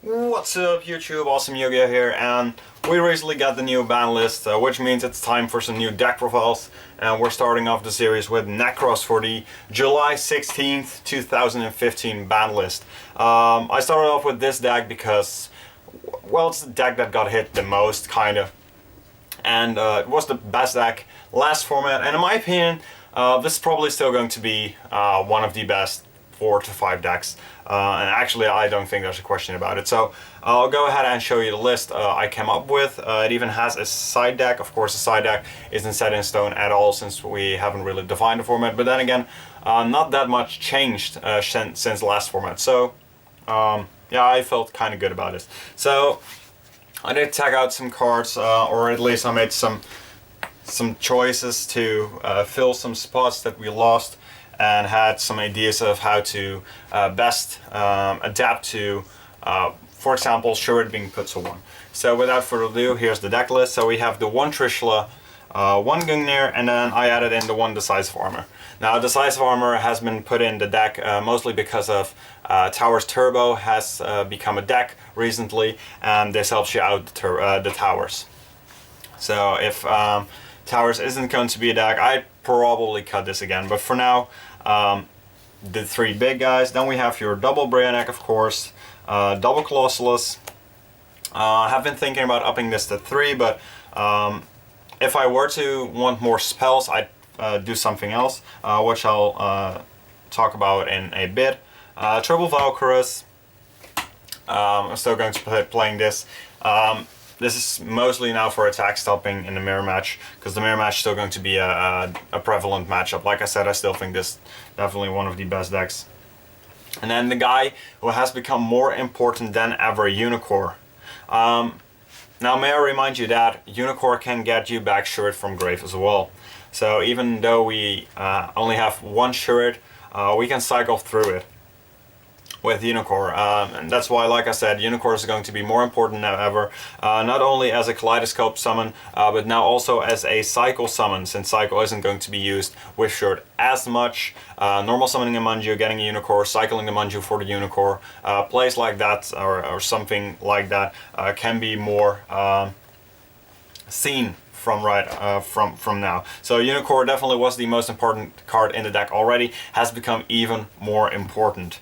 What's up YouTube, Awesome Yu-Gi-Oh here, and we recently got the new ban list, which means it's time for some new deck profiles, and we're starting off the series with Nekroz for the July 16th, 2015 ban list. I started off with this deck because, well, it's the deck that got hit the most, kind of, and it was the best deck last format, and in my opinion, this is probably still going to be one of the best 4 to 5 decks, and actually I don't think there's a question about it. So I'll go ahead and show you the list I came up with. It even has a side deck. Of course, the side deck isn't set in stone at all since we haven't really defined the format, but then again, not that much changed since the last format. So yeah, I felt kind of good about this. So I did tag out some cards, or at least I made some choices to fill some spots that we lost, and had some ideas of how to best adapt to, for example, Shuriken being put to 1. So without further ado, here's the deck list. So we have the 1 Trishula, 1 Gungnir, and then I added in the 1 Decisive Armor. Now, Decisive Armor has been put in the deck mostly because of Towers Turbo has become a deck recently, and this helps you out the Towers. So if Towers isn't going to be a deck, I'd probably cut this again, but for now, the 3 big guys. Then we have your double Brionac, of course, double Colossalus. I have been thinking about upping this to 3, but if I were to want more spells, I'd do something else, which I'll talk about in a bit. Triple Valkyries. I'm still going to be playing this. This is mostly now for attack stopping in the mirror match, because the mirror match is still going to be a prevalent matchup. Like I said, I still think this is definitely one of the best decks. And then the guy who has become more important than ever, Unicorn. Now may I remind you that Unicorn can get you back Shuriken from grave as well. So even though we only have 1 Shuriken, we can cycle through it with Unicorn, and that's why, like I said, Unicorn is going to be more important than ever, not only as a Kaleidoscope summon, but now also as a Cycle summon, since Cycle isn't going to be used with Shuriken as much. Normal summoning a Manju, getting a Unicorn, cycling the Manju for the Unicorn, plays like that, or something like that, can be more seen from from now. So Unicorn definitely was the most important card in the deck already, has become even more important,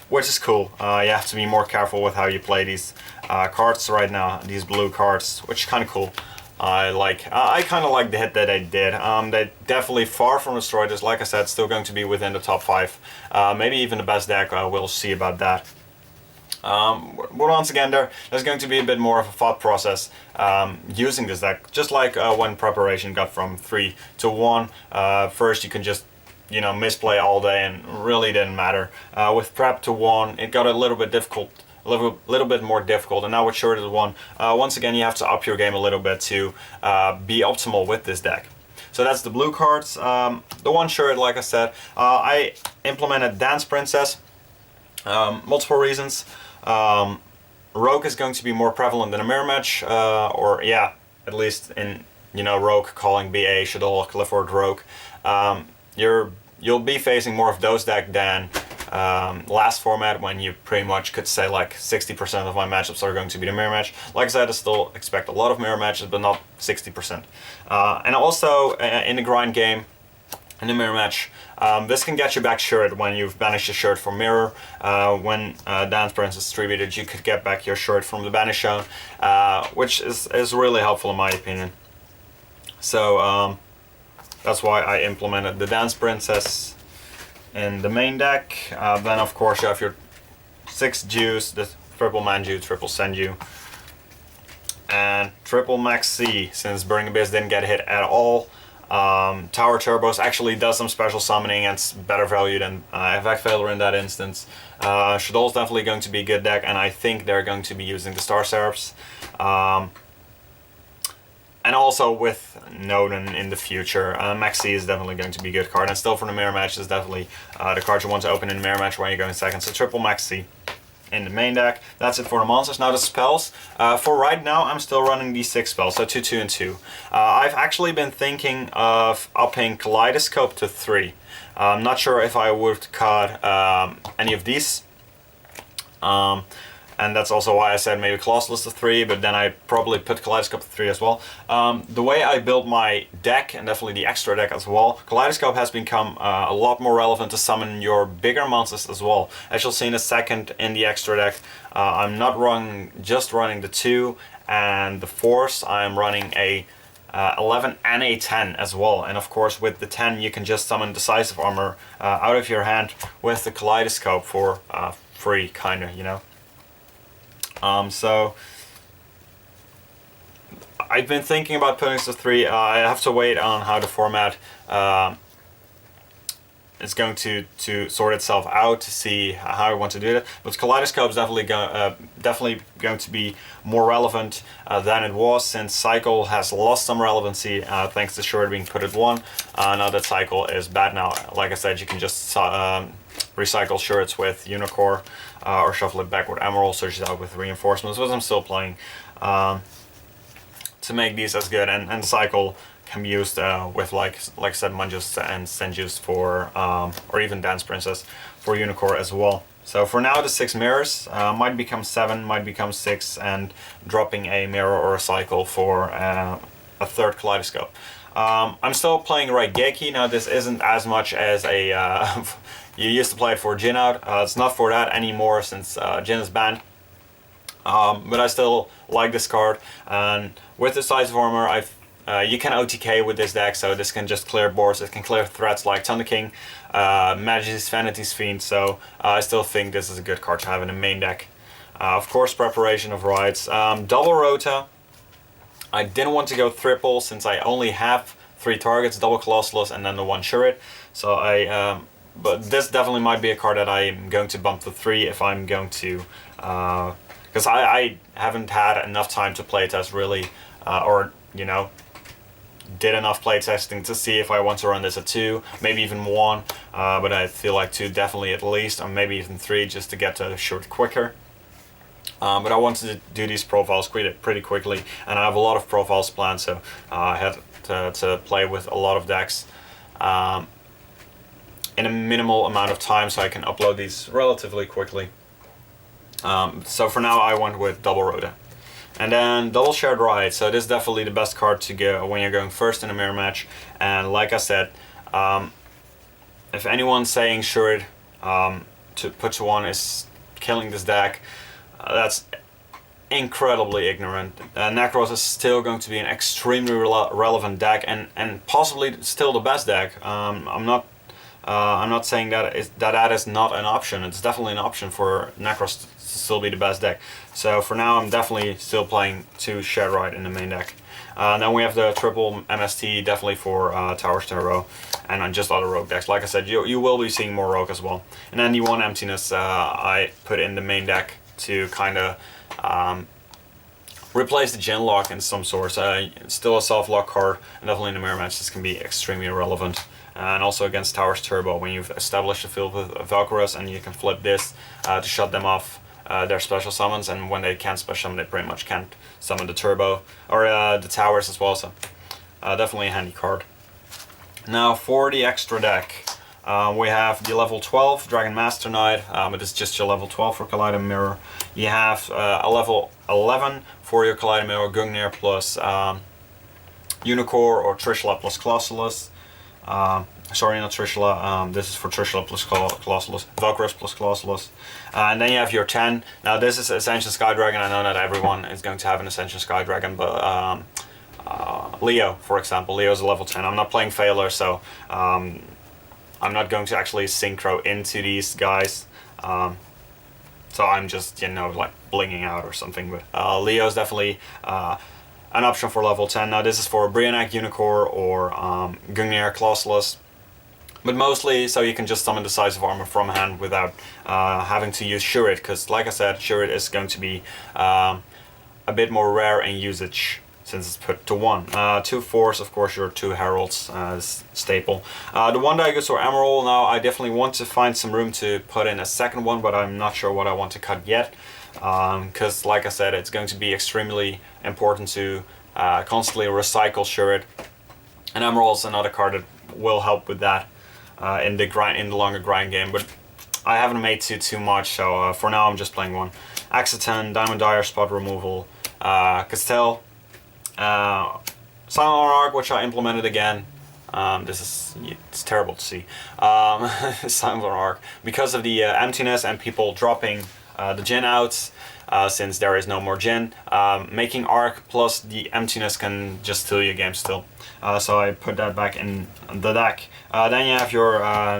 which is cool. You have to be more careful with how you play these cards right now, these blue cards, which is kind of cool. I kind of like the hit that they did. They definitely far from destroyed this. Like I said, still going to be within the top 5, maybe even the best deck. We'll see about that. But once again, there's going to be a bit more of a thought process using this deck, just like when Preparation got from 3 to 1. First you can just, you know, misplay all day and really didn't matter. With Prep to 1, it got a little bit difficult, a little bit more difficult, and now with Shuriken to 1, once again you have to up your game a little bit to be optimal with this deck. So that's the blue cards. The 1 Shuriken, like I said, I implemented Dance Princess, multiple reasons. Rogue is going to be more prevalent in a mirror match, or yeah, at least in, you know, Rogue calling BA, Shadol, Clifford, Rogue. You'll be facing more of those decks than last format, when you pretty much could say like 60% of my matchups are going to be the mirror match. Like I said, I still expect a lot of mirror matches, but not 60%. And also in the grind game, in the mirror match, this can get you back Shuriken when you've banished a Shuriken from mirror. When Dance Princess 3-beated, you could get back your Shuriken from the banish zone, which is really helpful in my opinion. So that's why I implemented the Dance Princess in the main deck. Then of course you have your 6 Jews, the triple Manju, triple Senju, and triple Max C, since Burning Abyss didn't get hit at all. Tower Turbos actually does some special summoning, and it's better value than Effect Failure in that instance. Shadol is definitely going to be a good deck, and I think they're going to be using the Star Seraphs. And also with Noden in the future, Maxi is definitely going to be a good card, and still for the mirror match is definitely the card you want to open in the mirror match when you're going second. So triple Maxi in the main deck. That's it for the monsters. Now the spells. For right now, I'm still running these 6 spells, so 2, 2, and 2. I've actually been thinking of upping Kaleidoscope to 3. I'm not sure if I would cut any of these. and that's also why I said maybe Colossus to 3, but then I probably put Kaleidoscope to 3 as well. The way I built my deck, and definitely the extra deck as well, Kaleidoscope has become a lot more relevant to summon your bigger monsters as well. As you'll see in a second in the extra deck, I'm not just running the 2 and the Force, I'm running a 11 and a 10 as well, and of course with the 10 you can just summon Decisive Armor out of your hand with the Kaleidoscope for free, kinda, you know. So I've been thinking about putting this to 3. I have to wait on how the format is going to sort itself out to see how I want to do it. But Kaleidoscope is definitely going to be more relevant than it was, since Cycle has lost some relevancy thanks to Shuriken being put at 1. Now that Cycle is bad now. Like I said, you can just recycle Shurits with Unicorn or shuffle it back with Emerald, search it out with Reinforcements, but I'm still playing to make these as good, and Cycle can be used with like I said, Manjus and Senjus for or even Dance Princess for Unicorn as well. So for now the 6 mirrors might become 7, might become 6, and dropping a mirror or a Cycle for a 3rd Kaleidoscope. I'm still playing Raigeki. Now this isn't as much as a you used to play it for Jin out. It's not for that anymore since Jin is banned. But I still like this card, and with the Decisive Armor, you can OTK with this deck, so this can just clear boards. It can clear threats like Thunder King, Majesty's Vanity's Fiend, so I still think this is a good card to have in the main deck. Of course, Preparation of Rites. Double Rota. I didn't want to go triple since I only have 3 targets, double Colossus and then the 1 Shurit. So but this definitely might be a card that I'm going to bump to 3 if I'm going to, because I haven't had enough time to playtest really, or you know, did enough playtesting to see if I want to run this at 2, maybe even 1, but I feel like 2 definitely at least, or maybe even 3 just to get to the Shurit quicker. But I wanted to do these profiles pretty quickly, and I have a lot of profiles planned, so I had to play with a lot of decks in a minimal amount of time so I can upload these relatively quickly. So for now I went with Double Rhoda. And then Double Shared Ride, so this is definitely the best card to go when you're going first in a mirror match. And like I said, if anyone's saying Shurit to put to 1 is killing this deck, that's incredibly ignorant. Nekroz is still going to be an extremely relevant deck, and possibly still the best deck. I'm not saying that is not an option. It's definitely an option for Nekroz to still be the best deck. So for now, I'm definitely still playing 2 Shared Ride in the main deck. Then we have the triple MST, definitely for Towers Turbo, and just other Rogue decks. Like I said, you will be seeing more Rogue as well. And then the 1 Emptiness I put in the main deck to kind of replace the Gen Lock in some sort. It's still a soft lock card, and definitely in the mirror match this can be extremely relevant. And also against Towers Turbo, when you've established a field with Valkyros, and you can flip this to shut them off their special summons, and when they can't special summon, they pretty much can't summon the Turbo, or the Towers as well, so definitely a handy card. Now for the extra deck, we have the level 12 Dragon Master Knight, but it's just your level 12 for Kaleido Mirror. You have a level 11 for your Kaleido Mirror Gungnir plus Unicorn or Trishula plus Colossus. Sorry, not Trishula, this is for Trishula plus Colossus, Valkyros plus Colossus. And then you have your 10. Now this is Ascension Sky Dragon. I know not everyone is going to have an Ascension Sky Dragon, but Leo, for example, Leo's a level 10. I'm not playing Phaler, so I'm not going to actually synchro into these guys. So I'm just, you know, like blinging out or something. But Leo's definitely an option for level 10. Now this is for Brionac, Unicorn, or Gungnir, Colossus. But mostly so you can just summon Decisive Armor from hand without having to use Shurit, because like I said, Shurit is going to be a bit more rare in usage since it's put to 1. 2 Force, of course, your 2 Heralds as staple. The 1 Daigosaur Emerald, now I definitely want to find some room to put in a second one, but I'm not sure what I want to cut yet. Because like I said, it's going to be extremely important to constantly recycle Shurit. And Emerald is another card that will help with that in the longer grind game. But I haven't made too much, so for now I'm just playing one. Accident, Diamond Dyer, Spot Removal, Castell, Silent Arc, which I implemented again. It's terrible to see. Silent Arc, because of the emptiness and people dropping the Jin outs, since there is no more Jin, making Arc plus the emptiness can just steal your game still. So I put that back in the deck. Then you have your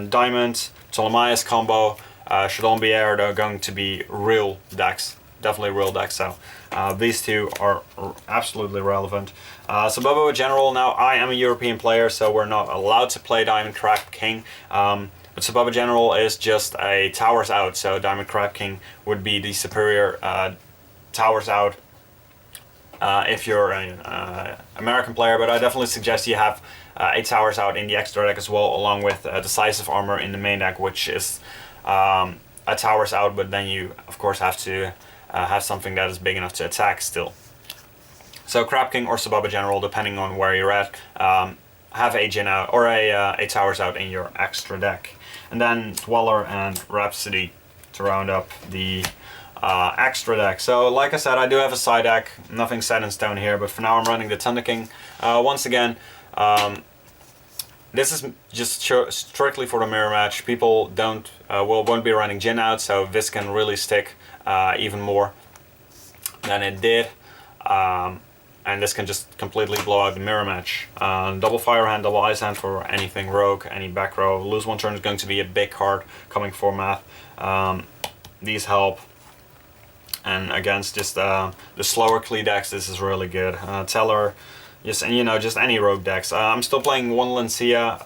Diamond, Ptolemaeus combo, Shadowland Bier. They're going to be real decks, definitely real decks. So these two are absolutely relevant. Subbaba General, now I am a European player, so we're not allowed to play Diamond Crab King. But Subbaba General is just a towers out, so Diamond Crab King would be the superior towers out if you're an American player, but I definitely suggest you have 8 towers out in the extra deck as well, along with Decisive Armor in the main deck, which is a towers out, but then you of course have to have something that is big enough to attack still. So Crab King or Subbaba General, depending on where you're at, have a Jin out or a towers out in your extra deck. And then Dweller and Rhapsody to round up the extra deck. So like I said, I do have a side deck, nothing set in stone here, but for now I'm running the Thunder King. Once again, this is just strictly for the mirror match. People won't be running Jin out, so this can really stick even more than it did. And this can just completely blow out the mirror match. Double Fire Hand, double Ice Hand for anything rogue, any back row. Lose one turn is going to be a big card coming for math. These help. And against just the slower Klee decks, this is really good. Teller, just any rogue decks. I'm still playing one Lancia.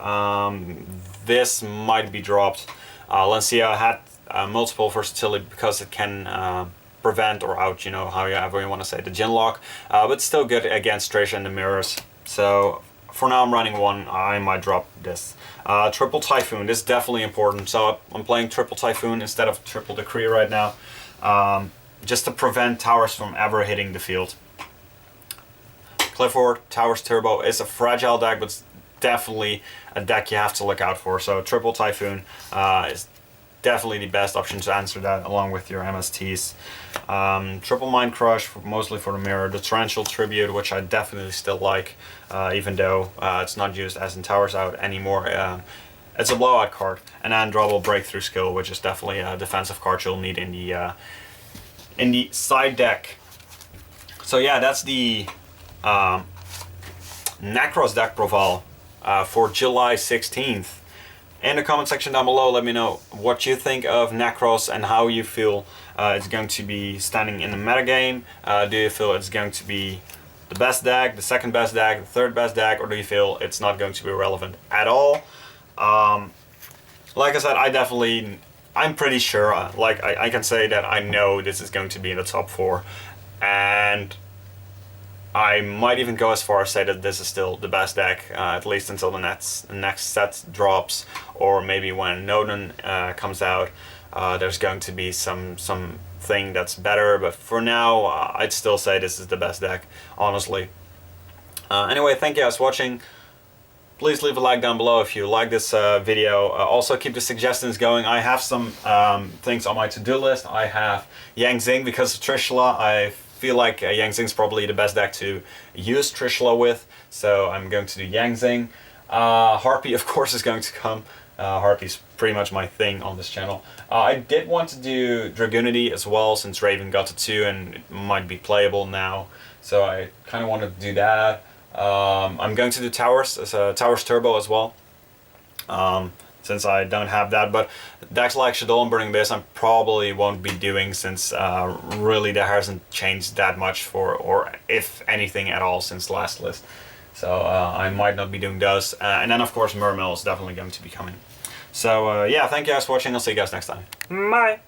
This might be dropped. Lancia had multiple versatility because it can prevent or out, however you want to say, the Jin lock, but still good against Trisha and the mirrors. So for now I'm running one. I might drop this. Triple Typhoon, this is definitely important. So I'm playing Triple Typhoon instead of Triple Decree right now, just to prevent towers from ever hitting the field. Clifford, Towers Turbo is a fragile deck, but it's definitely a deck you have to look out for. So Triple Typhoon is definitely the best option to answer that, along with your MSTs. Triple Mind Crush, mostly for the mirror. The Torrential Tribute, which I definitely still like, even though it's not used as in Towers Out anymore. It's a blowout card. And then Double Breakthrough Skill, which is definitely a defensive card you'll need in the side deck. So yeah, that's the Nekroz deck profile for July 16th. In the comment section down below, let me know what you think of Nekroz and how you feel it's going to be standing in the metagame. Do you feel it's going to be the best deck, the second best deck, the third best deck, or do you feel it's not going to be relevant at all? Like I said, I'm pretty sure, I can say that I know this is going to be in the top 4, and I might even go as far as say that this is still the best deck, at least until the next set drops, or maybe when Noden comes out, there's going to be something that's better, but for now, I'd still say this is the best deck, honestly. Anyway, thank you guys for watching. Please leave a like down below if you like this video. Also keep the suggestions going. I have some things on my to-do list. I have Yang Zing because of Trishula. I feel like Yang Zing's probably the best deck to use Trishula with, so I'm going to do Yang Zing. Harpy, of course, is going to come. Harpy's pretty much my thing on this channel. I did want to do Dragunity as well, since Raven got to 2 and it might be playable now, so I kind of wanted to do that. I'm going to do Towers as a Towers Turbo as well, since I don't have that, but decks like Shadow and Burning Abyss I probably won't be doing, since really there hasn't changed that much or if anything at all since last list. So I might not be doing those. And then of course Mermail is definitely going to be coming. So yeah, thank you guys for watching. I'll see you guys next time. Bye!